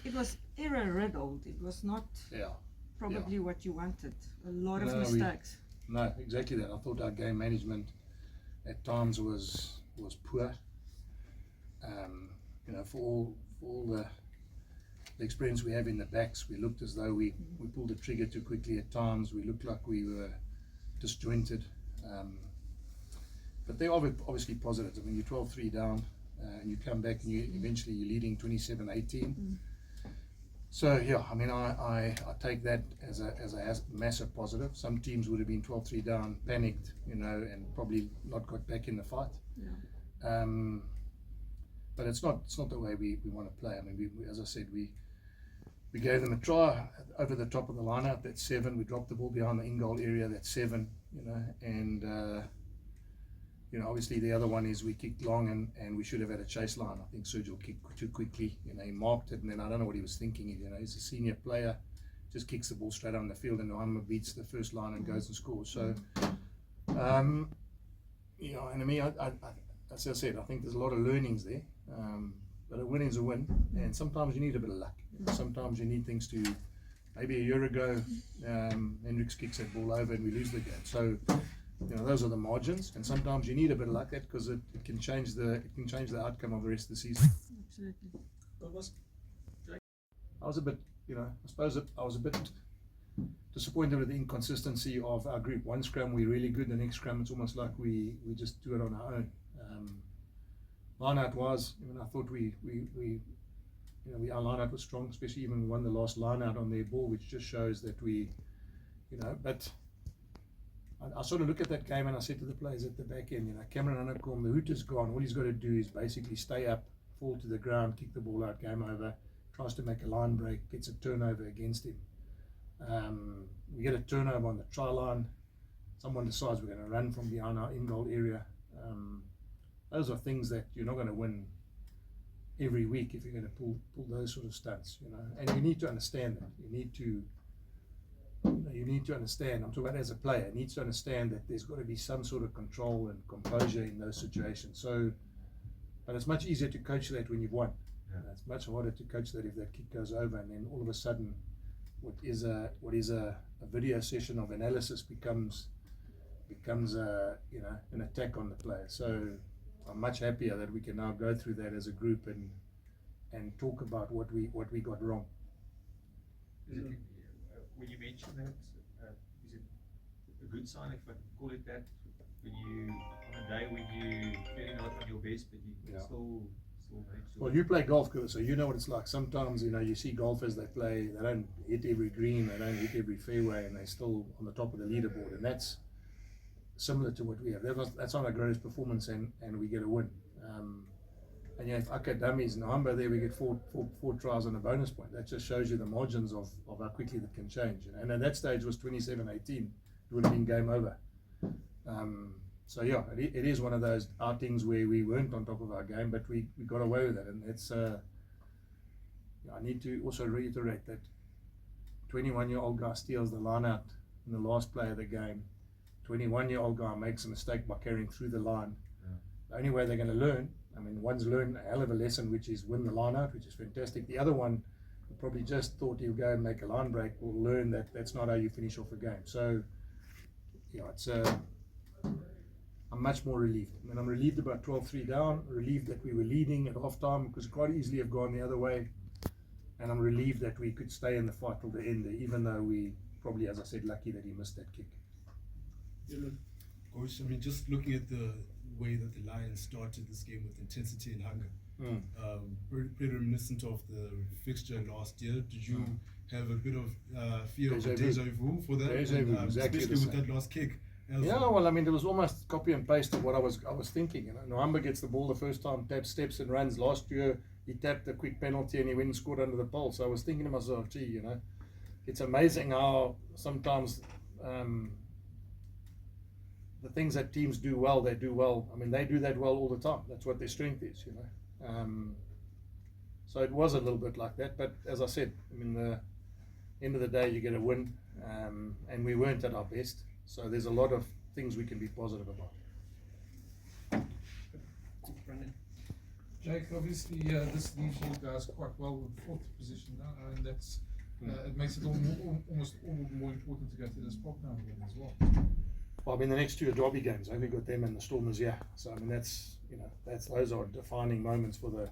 It was error riddled. It was not probably what you wanted. A lot of mistakes. No, exactly that. I thought our game management at times was poor. For all the experience we have in the backs, we looked as though we pulled the trigger too quickly at times. We looked like we were disjointed. But they're obviously positives. I mean, you're 12-3 down, and you come back and eventually you're leading 27-18. So yeah, I mean, I take that as a massive positive. Some teams would have been 12-3 down, panicked, and probably not got back in the fight. Yeah. But it's not the way we want to play. I mean, we, as I said, we gave them a try over the top of the lineup. That's 7. We dropped the ball behind the in-goal area. That's 7. And obviously the other one is we kicked long and we should have had a chase line. I think Sergio kicked too quickly. He marked it, and then I don't know what he was thinking. He's a senior player, just kicks the ball straight on the field, and Nohamba beats the first line and goes and scores. So, and I mean, as I said, I think there's a lot of learnings there. But a win is a win, and sometimes you need a bit of luck. Sometimes you need things to. Maybe a year ago, Hendricks kicks that ball over and we lose the game. So, those are the margins, and sometimes you need a bit of luck because it can change the outcome of the rest of the season. Absolutely. I was a bit, I suppose I was a bit disappointed with the inconsistency of our group. One scrum we're really good, the next scrum it's almost like we just do it on our own. Line out wise, I thought our line out was strong, especially even we won the last line out on their ball, which just shows that we, but I sort of look at that game and I said to the players at the back end, Cameron Anakom, the hoot is gone. All he's got to do is basically stay up, fall to the ground, kick the ball out, game over, tries to make a line break, gets a turnover against him. We get a turnover on the try line. Someone decides we're going to run from behind our in-goal area. Those are things that you're not going to win every week if you're going to pull those sort of stunts, and you need to understand that. You need to understand, I'm talking about as a player, you need to understand that there's got to be some sort of control and composure in those situations. So, but it's much easier to coach that when you've won. It's much harder to coach that if that kick goes over, and then all of a sudden what is a video session of analysis becomes an attack on the player. So I'm much happier that we can now go through that as a group and talk about what we got wrong. When you mention that, is it a good sign, if I can call it that, when you, on a day when you're feeling not on your best, but you can still make sure? Well, you play golf, so you know what it's like. Sometimes, you see golfers, they don't hit every green, they don't hit every fairway, and they're still on the top of the leaderboard, and that's similar to what we have. That's not our greatest performance, and we get a win. And if Akka dummies Nohamba there, we get four tries and a bonus point. That just shows you the margins of how quickly that can change. And at that stage was 27-18. It would have been game over. So yeah, it is one of those outings where we weren't on top of our game, but we got away with it. And it's I need to also reiterate that 21-year-old guy steals the line out in the last play of the game. 21-year-old guy makes a mistake by carrying through the line. The only way they're going to learn, one's learned a hell of a lesson, which is win the line out, which is fantastic. The other one, who probably just thought he'll go and make a line break, will learn that that's not how you finish off a game. So, it's I'm much more relieved. I'm relieved about 12-3 down, relieved that we were leading at half time, because it quite easily have gone the other way. And I'm relieved that we could stay in the fight till the end, even though we probably, as I said, lucky that he missed that kick. Coach, just looking at the way that the Lions started this game with intensity and hunger, pretty reminiscent of the fixture last year. Did you have a bit of fear of deja vu for that? Exactly, especially with that last kick. Well, it was almost copy and paste of what I was thinking. Nohamba gets the ball the first time, taps, steps and runs. Last year he tapped a quick penalty and he went and scored under the pole. So I was thinking to myself, gee, it's amazing how sometimes the things that teams do well, they do well. They do that well all the time. That's what their strength is, So it was a little bit like that. But as I said, the end of the day, you get a win, and we weren't at our best. So there's a lot of things we can be positive about. Jake, obviously this leaves you guys quite well with fourth position now, and that's it makes it almost all more important to go to the spot now again as well. Well, I mean, the next two are derby games. We've got them and the Stormers, yeah. So I mean, those are defining moments for the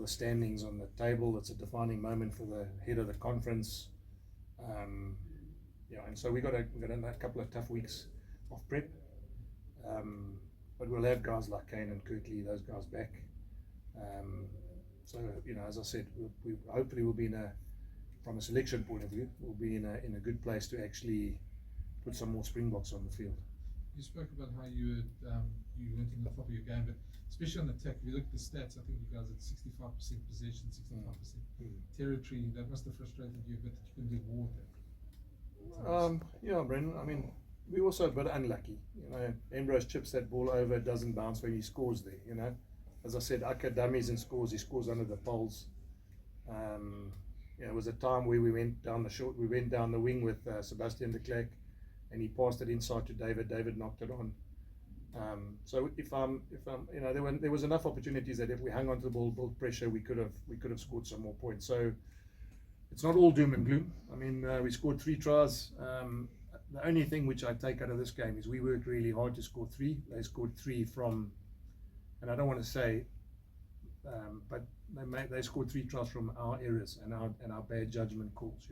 standings on the table. It's a defining moment for the head of the conference. And so we got a couple of tough weeks of prep. But we'll have guys like Kane and Kirkley, those guys back. So as I said, we hopefully will be from a selection point of view, we'll be in a good place to actually put some more Springboks on the field. You spoke about how you went in the top of your game, but especially on attack, if you look at the stats, I think you guys had 65% possession, 65% territory. That must have frustrated you a bit that you couldn't do more with that. Yeah, Brendan. I mean, we're also a bit unlucky. Ambrose chips that ball over, it doesn't bounce when he scores there. As I said, Akka dummies and scores. He scores under the poles. It was a time where we went down the wing with Sebastian de Klerk, and he passed it inside to David. David knocked it on. So there was enough opportunities that if we hung onto the ball, built pressure, we could have scored some more points. So it's not all doom and gloom. I mean, we scored 3 tries. The only thing which I take out of this game is we worked really hard to score 3. They scored 3 from, and I don't want to say, but they scored 3 tries from our errors and our bad judgment calls.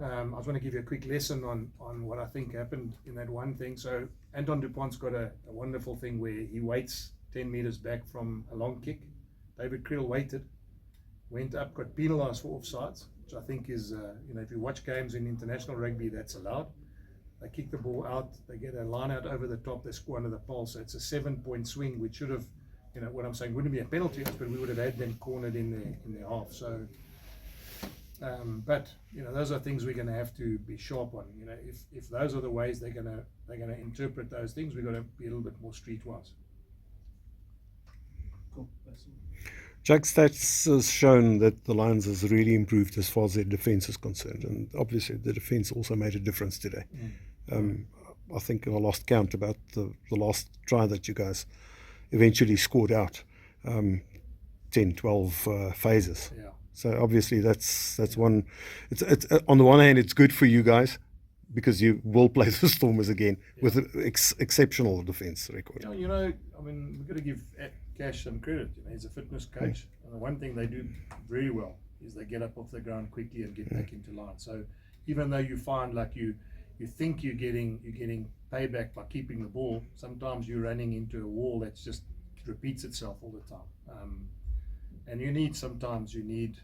I was going to give you a quick lesson on what I think happened in that one thing. So Anton Dupont's got a wonderful thing where he waits 10 meters back from a long kick. David Creel waited, went up, got penalised for offsides, which I think is, if you watch games in international rugby, that's allowed. They kick the ball out, they get a line out over the top, they score under the pole. So it's a 7-point swing, which should have, what I'm saying, wouldn't be a penalty, but we would have had them cornered in their half. So, but those are things we're going to have to be sharp on. If those are the ways they're going to interpret those things, we've got to be a little bit more streetwise. Cool. Jack's stats has shown that the Lions has really improved as far as their defence is concerned, and obviously the defence also made a difference today. I think I lost count about the last try that you guys eventually scored out, 10, 12 phases. Yeah. So obviously that's one. It's on the one hand it's good for you guys because you will play the Stormers again with an exceptional defence record. I mean, we've got to give Cash some credit. He's a fitness coach, and the one thing they do very well is they get up off the ground quickly and get back into line. So even though you find like you think you're getting payback by keeping the ball, sometimes you're running into a wall that's just repeats itself all the time. And sometimes you need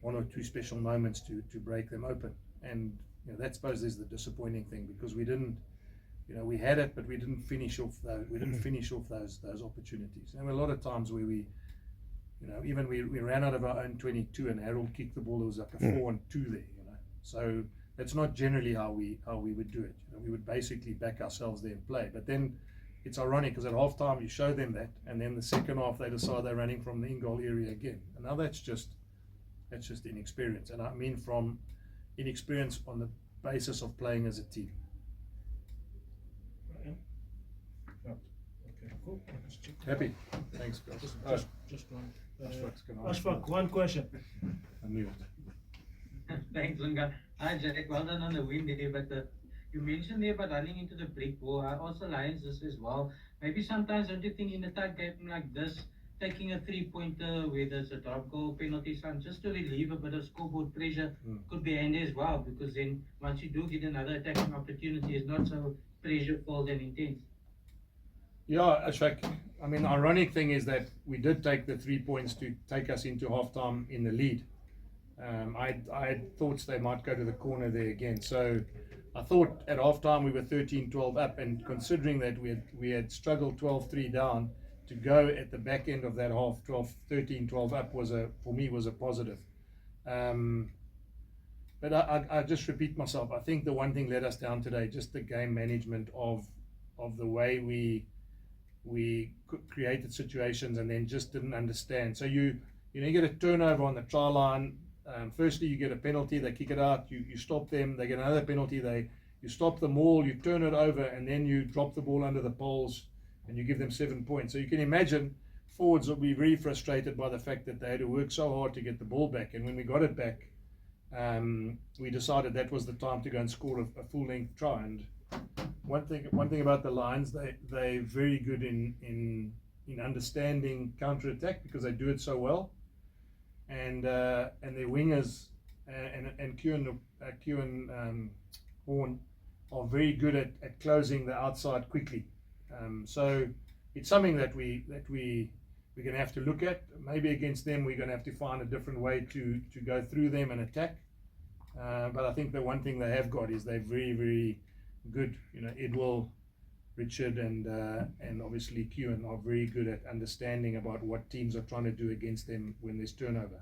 1 or 2 special moments to break them open. And that suppose is the disappointing thing, because we didn't. We had it, but we didn't finish off those opportunities. And there were a lot of times where we ran out of our own 22, and Harold kicked the ball. There was like a 4-2 there. So that's not generally how we would do it. We would basically back ourselves there and play. But then it's ironic because at halftime you show them that, and then the second half they decide they're running from the in-goal area again. And now that's just inexperience, and I mean from inexperience on the basis of playing as a team. Okay, cool. Happy. Thanks, guys. Just one. Swak, one question. I knew it. Thanks, Lunga. Hi, Jack. Well done on the win there, but you mentioned there about running into the brick wall. I also Lions this as well. Maybe sometimes don't you think in a tight game like this, taking a 3-pointer, whether it's a drop goal, penalty, just to relieve a bit of scoreboard pressure could be handy as well, because then once you do get another attacking opportunity, it's not so pressure-filled and intense. Yeah, Ashak. I mean, the ironic thing is that we did take the 3 points to take us into halftime in the lead. I had thoughts they might go to the corner there again. So I thought at halftime we were 13-12 up, and considering that we had struggled 12-3 down, to go at the back end of that half 13-12 up was for me was a positive. But I just repeat myself. I think the one thing let us down today, just the game management of the way we created situations and then just didn't understand. So you get a turnover on the try line. Firstly, you get a penalty. They kick it out. You stop them. They get another penalty. You stop them all. You turn it over, and then you drop the ball under the poles, and you give them 7 points. So you can imagine forwards will be very frustrated by the fact that they had to work so hard to get the ball back, and when we got it back, we decided that was the time to go and score a full-length try. And one thing about the Lions, they're very good in understanding counter-attack because they do it so well, and their wingers and Kewan Horn are very good at closing the outside quickly. So it's something that we're going to have to look at. Maybe against them we're going to have to find a different way to go through them and attack. But I think the one thing they have got is they're very, very good. You know, Edwell, Richard, and obviously Kewan are very good at understanding about what teams are trying to do against them when there's turnover.